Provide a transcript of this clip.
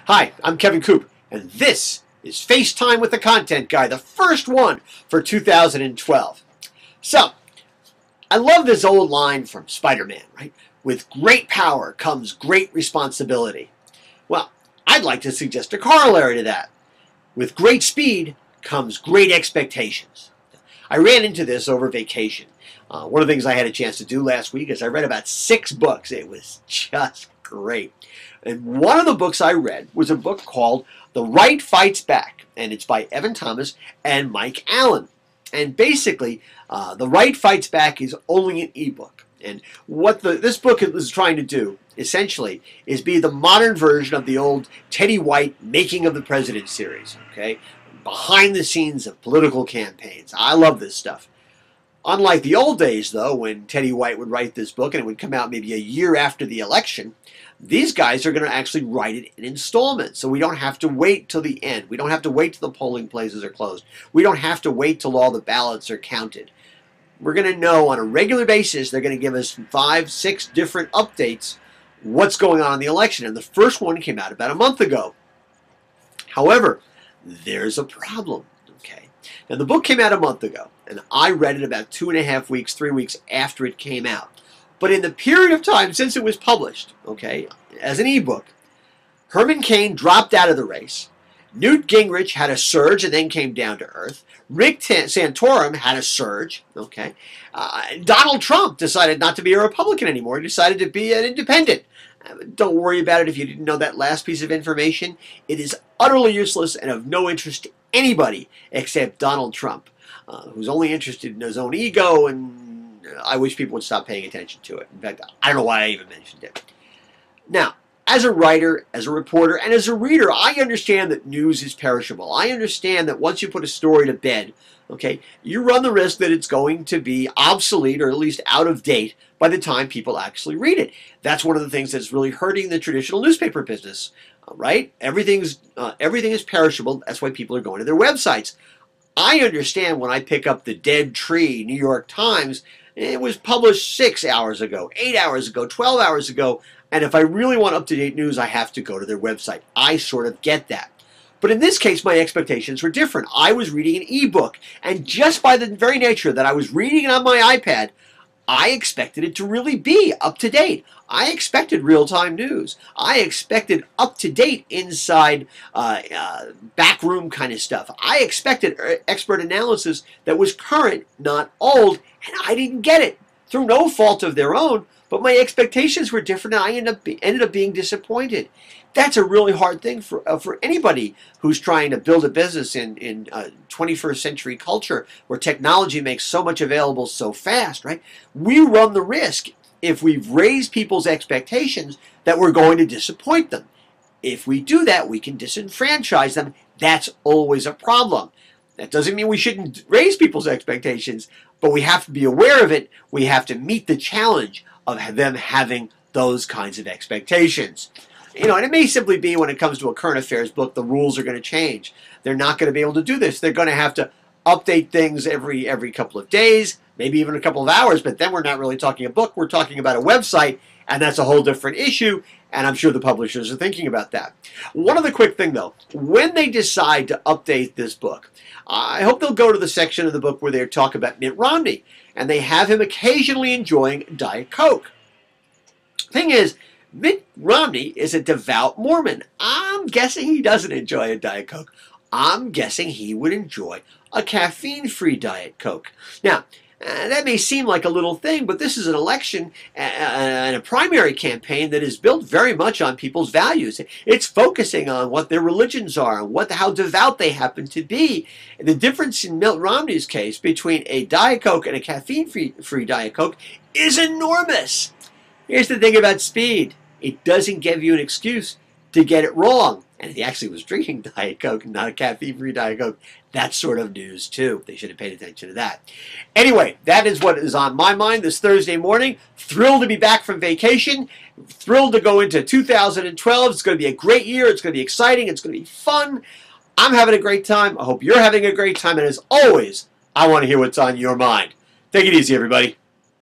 Hi, I'm Kevin Coupe, and this is FaceTime with the Content Guy, the first one for 2012. So, I love this old line from Spider-Man, right? With great power comes great responsibility. Well, I'd like to suggest a corollary to that. With great speed comes great expectations. I ran into this over vacation. One of the things I had a chance to do last week is I read about 6 books. It was just great. And one of the books I read was a book called The Right Fights Back, and it's by Evan Thomas and Mike Allen. And basically, The Right Fights Back is only an ebook. And what this book is trying to do, essentially, is be the modern version of the old Teddy White Making of the President series, okay? Behind the scenes of political campaigns. I love this stuff. Unlike the old days, though, when Teddy White would write this book and it would come out maybe a year after the election, these guys are going to actually write it in installments. So we don't have to wait till the end. We don't have to wait till the polling places are closed. We don't have to wait till all the ballots are counted. We're going to know on a regular basis, they're going to give us 5, 6 different updates what's going on in the election. And the first one came out about a month ago. However, there's a problem. Okay. Now, the book came out a month ago, and I read it about 2.5 weeks, 3 weeks after it came out. But in the period of time since it was published, okay, as an ebook, Herman Cain dropped out of the race. Newt Gingrich had a surge and then came down to earth. Rick Santorum had a surge, okay. Donald Trump decided not to be a Republican anymore. He decided to be an independent. Don't worry about it if you didn't know that last piece of information. It is utterly useless and of no interest to anybody except Donald Trump, who's only interested in his own ego, and I wish people would stop paying attention to it. In fact, I don't know why I even mentioned it. Now, as a writer, as a reporter, and as a reader, I understand that news is perishable. I understand that once you put a story to bed, okay, you run the risk that it's going to be obsolete or at least out of date by the time people actually read it. That's one of the things that's really hurting the traditional newspaper business, right? Everything is perishable. That's why people are going to their websites. I understand when I pick up the Dead Tree New York Times, it was published 6 hours ago, 8 hours ago, 12 hours ago, and if I really want up-to-date news, I have to go to their website. I sort of get that. But in this case, my expectations were different. I was reading an ebook, and just by the very nature that I was reading it on my iPad, I expected it to really be up-to-date. I expected real-time news. I expected up-to-date inside backroom kind of stuff. I expected expert analysis that was current, not old, and I didn't get it through no fault of their own, but my expectations were different, and I ended up being disappointed. That's a really hard thing for anybody who's trying to build a business in 21st century culture where technology makes so much available so fast, right? We run the risk, if we've raised people's expectations, that we're going to disappoint them. If we do that, we can disenfranchise them. That's always a problem. That doesn't mean we shouldn't raise people's expectations, but we have to be aware of it. We have to meet the challenge of them having those kinds of expectations. You know, and it may simply be when it comes to a current affairs book, the rules are going to change. They're not going to be able to do this. They're going to have to update things every couple of days, maybe even a couple of hours, but then we're not really talking a book. We're talking about a website, and that's a whole different issue, and I'm sure the publishers are thinking about that. One other quick thing, though. When they decide to update this book, I hope they'll go to the section of the book where they talk about Mitt Romney, and they have him occasionally enjoying Diet Coke. Thing is, Mitt Romney is a devout Mormon. I'm guessing he doesn't enjoy a Diet Coke. I'm guessing he would enjoy a caffeine-free Diet Coke. Now, that may seem like a little thing, but this is an election and a primary campaign that is built very much on people's values. It's focusing on what their religions are and how devout they happen to be. And the difference in Mitt Romney's case between a Diet Coke and a caffeine-free Diet Coke is enormous. Here's the thing about speed. It doesn't give you an excuse to get it wrong. And if he actually was drinking Diet Coke and not a caffeine-free Diet Coke, that's sort of news too. They should have paid attention to that. Anyway, that is what is on my mind this Thursday morning. Thrilled to be back from vacation. Thrilled to go into 2012. It's going to be a great year. It's going to be exciting. It's going to be fun. I'm having a great time. I hope you're having a great time. And as always, I want to hear what's on your mind. Take it easy, everybody.